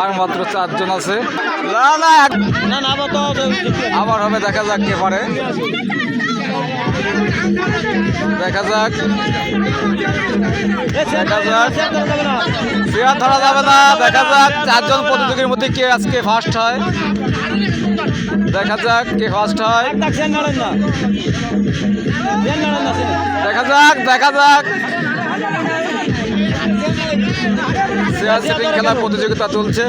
আর মাত্র 4 জন আছে। আবার হবে, দেখা যাক কে পারে। দেখা যাক চেয়ার ধরা যাবে না। দেখা যাক 4 জন প্রতিযোগীর মধ্যে কে আজকে ফার্স্ট হয়। দেখা যাক কে ফার্স্ট হয়। দেখা যাক চেয়ার সেটিং খেলার প্রতিযোগিতা চলছে।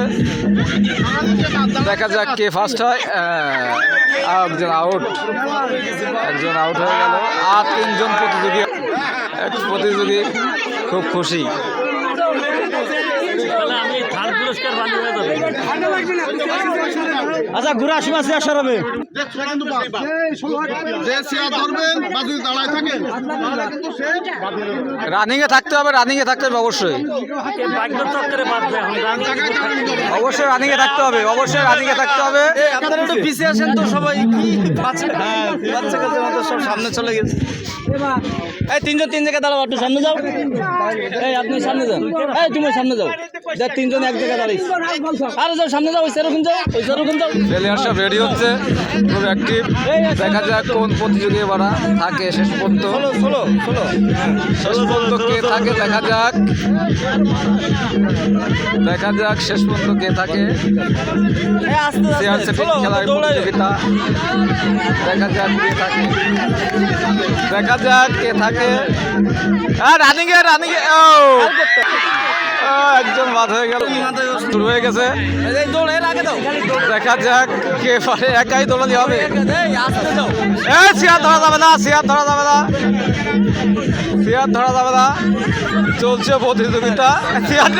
দেখা যাক কে ফার্স্ট হয়। একজন আউট হয়ে গেল। আর 3 জন প্রতিযোগী খুব খুশি। আচ্ছা ঘুরে আসি মাসে আসা হবে। রানিং এ থাকতে হবে, অবশ্যই রানিং এ থাকতে হবে, আপনারা একটু পিছিয়ে আসেন তো সবাই। সব সামনে চলে গেছে। এই 3 জন 3 জায়গায় দাঁড়াও, একটু সামনে যাও। এই আপনি সামনে যাও, এই তুমি সামনে যাও। 3 জন এক জায়গায় দাঁড়াইছে। আরে যাও সামনে যাও, সেরকম যাও। প্লেয়ার সব রেডি হচ্ছে, খুব অ্যাক্টিভ। দেখা যাক কোন প্রতিযোগী এবার থাকে শেষ পর্যন্ত। কে থাকে দেখা যাক শেষ পর্যন্ত কে থাকে। চেয়ার সেটিং খেলার প্রতিযোগিতা। দেখা যাক কে থাকে। রানিং এ একজন বাদ হয়ে গেল, শুরু হয়ে গেছে। দেখা যাক কে পারে। একাই দৌড়াতে হবে। চেয়ার ধরা যাবে না, চলছে প্রতিযোগিতা। চেয়ার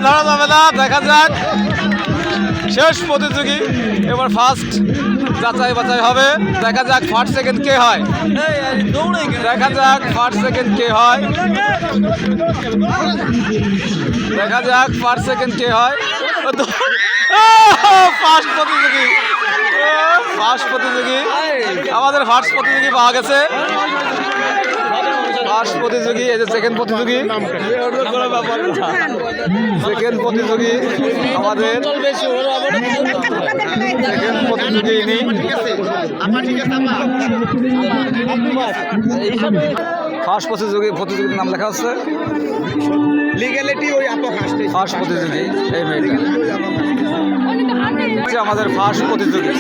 ধরা যাবে না। দেখা যাক শেষ প্রতিযোগী এবার ফার্স্ট যাচাই বাছাই হবে। দেখা যাক ফার্স্ট সেকেন্ড কে হয়। দেখা যাক ফার্স্ট সেকেন্ড কে হয়। ফার্স্ট প্রতিযোগী আমাদের ফার্স্ট প্রতিযোগী পাওয়া গেছে। ফার্স্ট প্রতিযোগী, এই যে সেকেন্ড প্রতিযোগী আমাদের সেকেন্ড প্রতিযোগী ইনি। ফার্স্ট প্রতিযোগীর নাম লেখা হচ্ছে ফার্স্ট প্রতিযোগী। এই মেয়েটি আমাদের ফার্স্ট প্রতিযোগী।